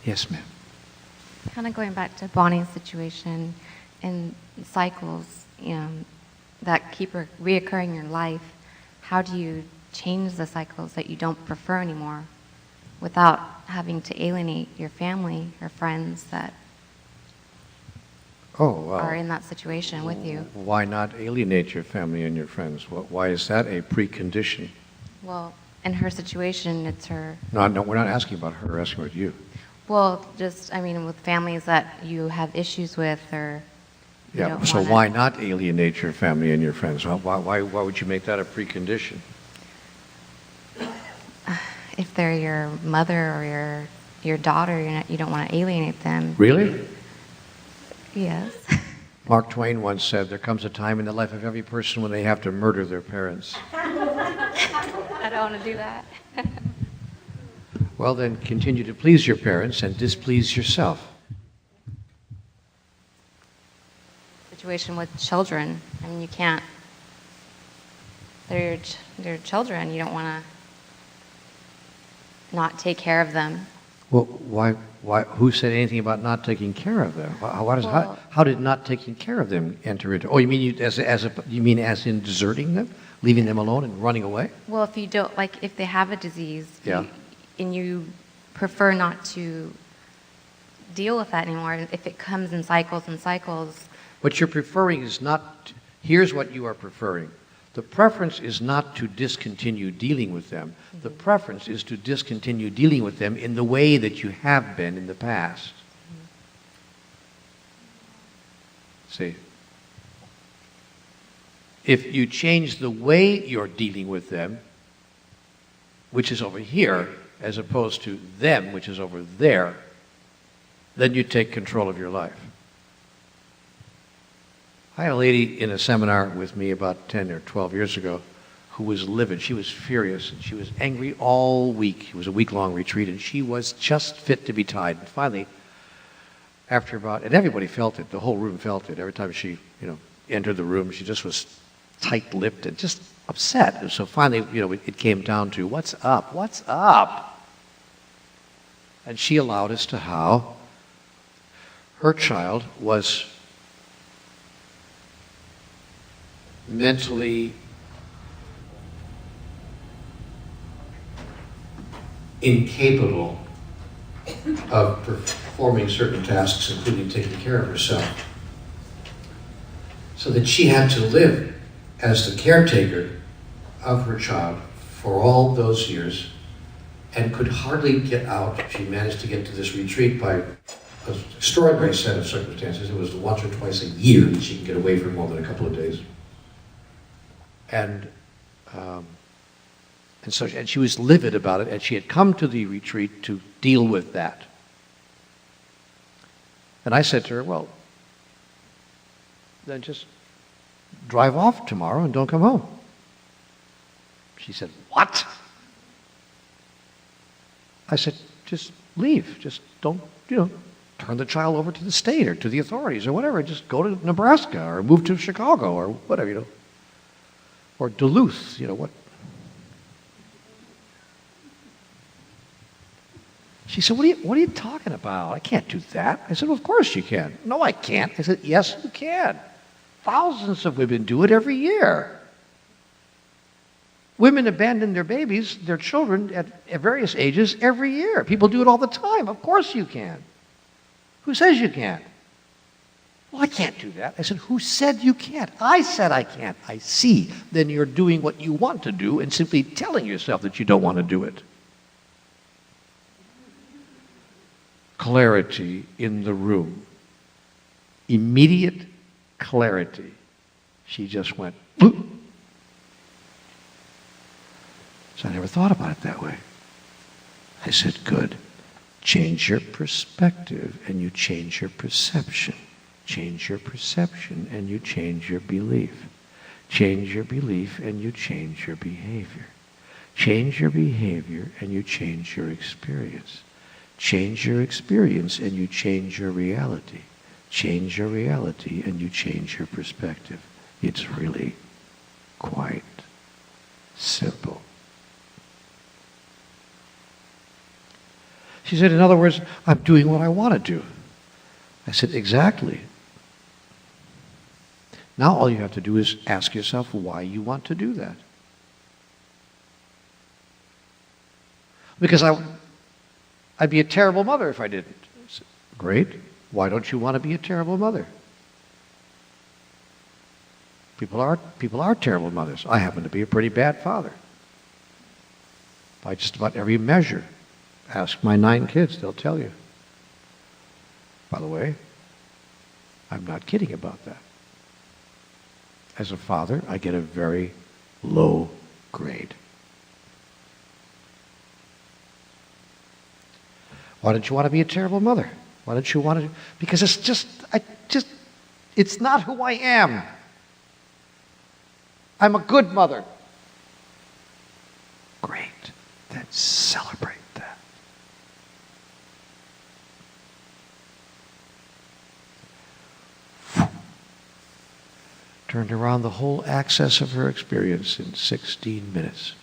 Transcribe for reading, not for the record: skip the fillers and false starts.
Yes, ma'am. Kind of going back to Bonnie's situation and cycles that keep reoccurring in your life, how do you change the cycles that you don't prefer anymore without having to alienate your family or friends that are in that situation with you? Why not alienate your family and your friends? Why is that a precondition? Well, in her situation, it's her... No, we're not asking about her, we're asking about you. Well, with families that you have issues with or... Yeah, so why not alienate your family and your friends? Why would you make that a precondition? If they're your mother or your daughter, you don't want to alienate them. Really? Yes. Mark Twain once said, there comes a time in the life of every person when they have to murder their parents. I don't want to do that. Well, then continue to please your parents and displease yourself. Situation with children. I mean, you can't... They're your children. You don't want to not take care of them. Well, why? Who said anything about not taking care of them? How did not taking care of them enter into? Oh, you mean as in deserting them, leaving them alone and running away? Well, if you don't, if they have a disease, and you prefer not to deal with that anymore, if it comes in cycles and cycles. What you're preferring is not. Here's what you are preferring. The preference is not to discontinue dealing with them. Mm-hmm. The preference is to discontinue dealing with them in the way that you have been in the past. Mm-hmm. See? If you change the way you're dealing with them, which is over here, as opposed to them, which is over there, then you take control of your life. I had a lady in a seminar with me about 10 or 12 years ago who was livid. She was furious, and she was angry all week. It was a week-long retreat, and she was just fit to be tied. And finally, and everybody felt it, the whole room felt it. Every time she, entered the room, she just was tight-lipped and just upset. And so finally, it came down to, what's up? What's up? And she allowed us to how her child was mentally incapable of performing certain tasks, including taking care of herself. So that she had to live as the caretaker of her child for all those years and could hardly get out. She managed to get to this retreat by an extraordinary set of circumstances. It was once or twice a year that she could get away for more than a couple of days. And she was livid about it, and she had come to the retreat to deal with that. And I said to her, well, then just drive off tomorrow and don't come home. She said, what? I said, just leave. Just don't, turn the child over to the state or to the authorities or whatever. Just go to Nebraska or move to Chicago or whatever, or Duluth, what? She said, what are you talking about? I can't do that. I said, well, of course you can. No, I can't. I said, yes, you can. Thousands of women do it every year. Women abandon their babies, their children, at various ages every year. People do it all the time. Of course you can. Who says you can't? Well, I can't do that. I said, who said you can't? I said I can't. I see. Then you're doing what you want to do and simply telling yourself that you don't want to do it. Clarity in the room. Immediate clarity. She just went, boop. So I never thought about it that way. I said, good. Change your perspective and you change your perception. Change your perception and you change your belief. Change your belief and you change your behavior. Change your behavior and you change your experience. Change your experience and you change your reality. Change your reality and you change your perspective. It's really quite simple. She said, in other words, I'm doing what I want to do. I said, exactly. Now all you have to do is ask yourself why you want to do that. Because I'd be a terrible mother if I didn't. I said, great. Why don't you want to be a terrible mother? People are terrible mothers. I happen to be a pretty bad father. By just about every measure. Ask my 9 kids, they'll tell you. By the way, I'm not kidding about that. As a father, I get a very low grade. Why don't you want to be a terrible mother? Why don't you want to? Because it's not who I am. I'm a good mother. Great. Then celebrate that. Turned around the whole axis of her experience in 16 minutes.